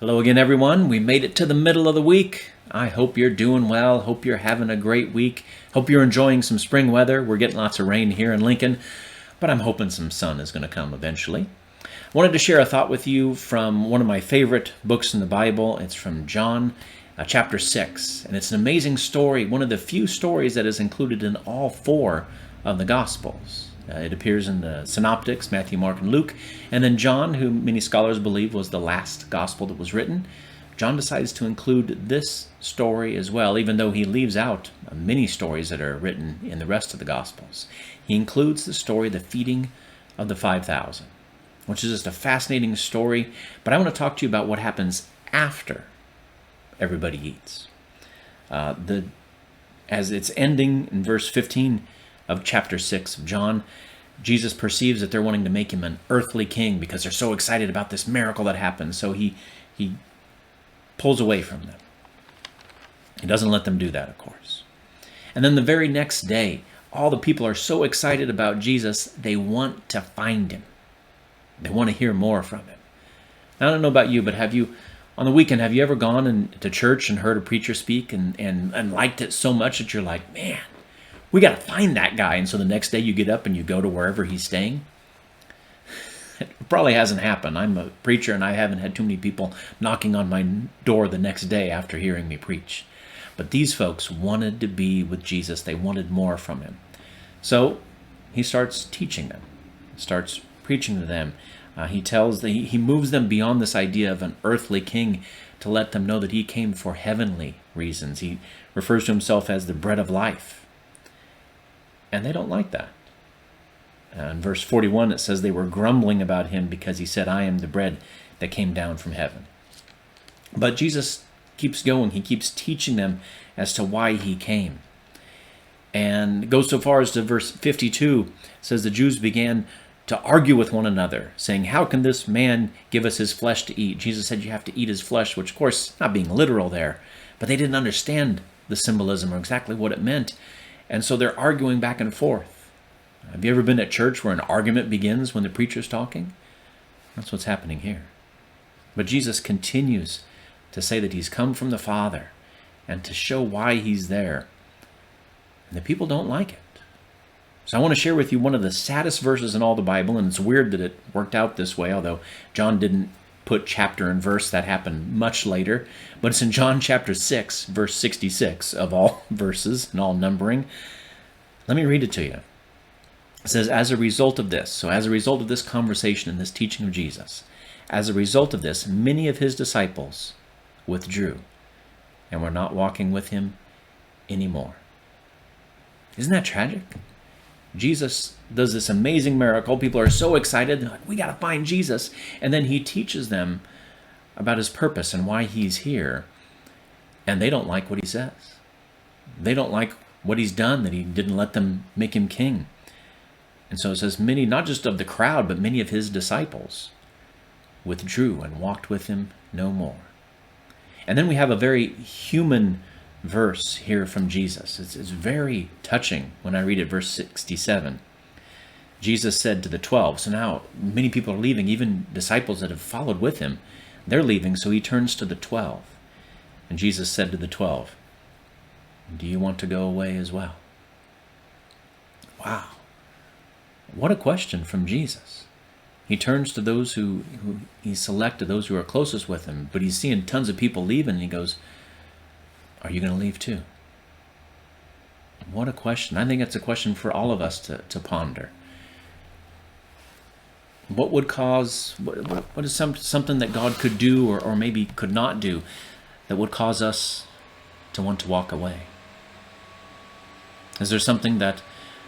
Hello again, everyone. We made it to the middle of the week. I hope you're doing well. Hope you're having a great week. Hope you're enjoying some spring weather. We're getting lots of rain here in Lincoln, but I'm hoping some sun is going to come eventually. I wanted to share a thought with you from one of my favorite books in the Bible. It's from John chapter 6, and it's an amazing story, one of the few stories that is included in all four of the Gospels. It appears in the Synoptics, Matthew, Mark, and Luke. And then John, who many scholars believe was the last gospel that was written, John decides to include this story as well, even though he leaves out many stories that are written in the rest of the Gospels. He includes the story of the feeding of the 5,000, which is just a fascinating story. But I want to talk to you about what happens after everybody eats. As it's ending in verse 15 of chapter 6 of John, Jesus perceives that they're wanting to make him an earthly king because they're so excited about this miracle that happened. So he pulls away from them. He doesn't let them do that, of course. And then the very next day, all the people are so excited about Jesus, they want to find him. They want to hear more from him. I don't know about you, but on the weekend, have you ever gone to church and heard a preacher speak and liked it so much that you're like, man, we got to find that guy. And so the next day you get up and you go to wherever he's staying? It probably hasn't happened. I'm a preacher and I haven't had too many people knocking on my door the next day after hearing me preach. But these folks wanted to be with Jesus. They wanted more from him. So he starts teaching them, starts preaching to them. He moves them beyond this idea of an earthly king to let them know that he came for heavenly reasons. He refers to himself as the bread of life. And they don't like that. In verse 41, it says they were grumbling about him because he said, I am the bread that came down from heaven. But Jesus keeps going. He keeps teaching them as to why he came. And goes so far as to verse 52, it says the Jews began to argue with one another, saying, how can this man give us his flesh to eat? Jesus said you have to eat his flesh, which of course, not being literal there, but they didn't understand the symbolism or exactly what it meant. And so they're arguing back and forth. Have you ever been at church where an argument begins when the preacher's talking? That's what's happening here. But Jesus continues to say that he's come from the Father and to show why he's there. And the people don't like it. So I want to share with you one of the saddest verses in all the Bible, and it's weird that it worked out this way, although John didn't put chapter and verse. That happened much later. But it's in John chapter 6, verse 66 of all verses and all numbering. Let me read it to you. It says, as a result of this conversation and this teaching of Jesus, as a result of this, many of his disciples withdrew and were not walking with him anymore. Isn't that tragic? Jesus does this amazing miracle. People are so excited. They're like, we got to find Jesus. And then he teaches them about his purpose and why he's here. And they don't like what he says. They don't like what he's done, that he didn't let them make him king. And so it says many, not just of the crowd, but many of his disciples withdrew and walked with him no more. And then we have a very human verse here from Jesus. It's very touching when I read it, verse 67. Jesus said to the 12, so now many people are leaving, even disciples that have followed with him, they're leaving, so he turns to the 12. And Jesus said to the 12, do you want to go away as well? Wow. What a question from Jesus. He turns to those who he selected, those who are closest with him, but he's seeing tons of people leaving, and he goes, are you going to leave too? What a question. I think it's a question for all of us to ponder. What would cause, what is something that God could do or maybe could not do that would cause us to want to walk away? Is there something that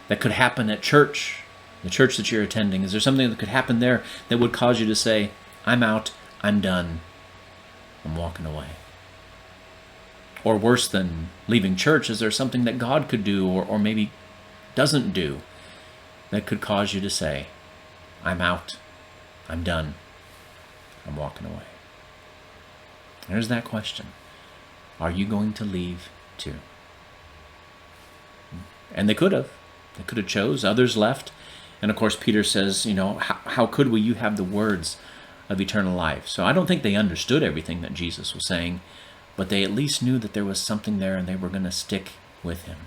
could happen at church, the church that you're attending? Is there something that could happen there that would cause you to say, I'm out, I'm done, I'm walking away? Or worse than leaving church, is there something that God could do or maybe doesn't do that could cause you to say, I'm out, I'm done, I'm walking away? There's that question. Are you going to leave too? And they could have. They could have chose. Others left. And of course, Peter says, how could we? You have the words of eternal life. So I don't think they understood everything that Jesus was saying, but they at least knew that there was something there and they were going to stick with him.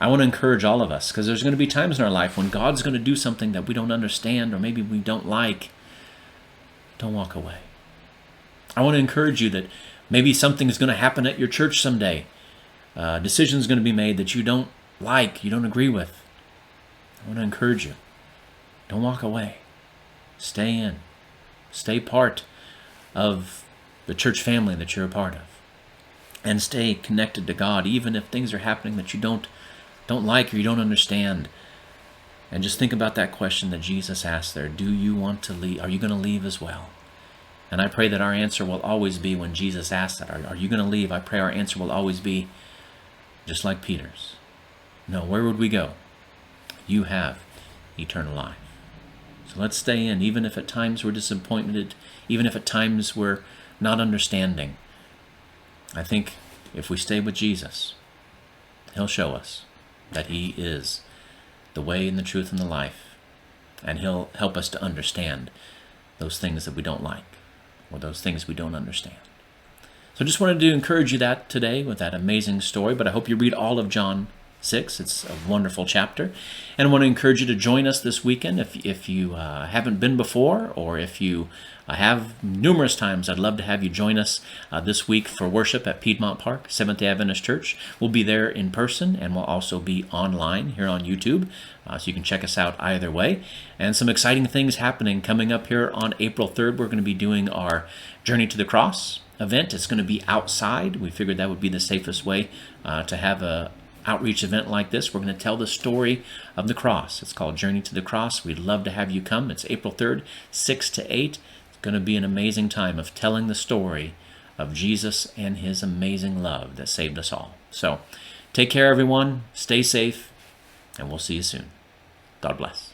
I want to encourage all of us, because there's going to be times in our life when God's going to do something that we don't understand or maybe we don't like. Don't walk away. I want to encourage you that maybe something is going to happen at your church someday. A decision is going to be made that you don't like, you don't agree with. I want to encourage you. Don't walk away. Stay in. Stay part of the church family that you're a part of. And stay connected to God, even if things are happening that you don't like or you don't understand. And just think about that question that Jesus asked there. Do you want to leave? Are you going to leave as well? And I pray that our answer will always be, when Jesus asked that, are you going to leave? I pray our answer will always be just like Peter's. No, where would we go? You have eternal life. So let's stay in, even if at times we're disappointed, even if at times we're not understanding. I think if we stay with Jesus, he'll show us that he is the way and the truth and the life, and he'll help us to understand those things that we don't like or those things we don't understand. So just wanted to encourage you that today with that amazing story, but I hope you read all of John 6. It's a wonderful chapter. And I want to encourage you to join us this weekend. If you haven't been before, or if you have numerous times, I'd love to have you join us this week for worship at Piedmont Park, Seventh-day Adventist Church. We'll be there in person, and we'll also be online here on YouTube, so you can check us out either way. And some exciting things happening coming up here on April 3rd. We're going to be doing our Journey to the Cross event. It's going to be outside. We figured that would be the safest way to have a outreach event like this. We're going to tell the story of the cross. It's called Journey to the Cross. We'd love to have you come. It's April 3rd, 6 to 8. It's going to be an amazing time of telling the story of Jesus and his amazing love that saved us all. So take care, everyone. Stay safe, and we'll see you soon. God bless.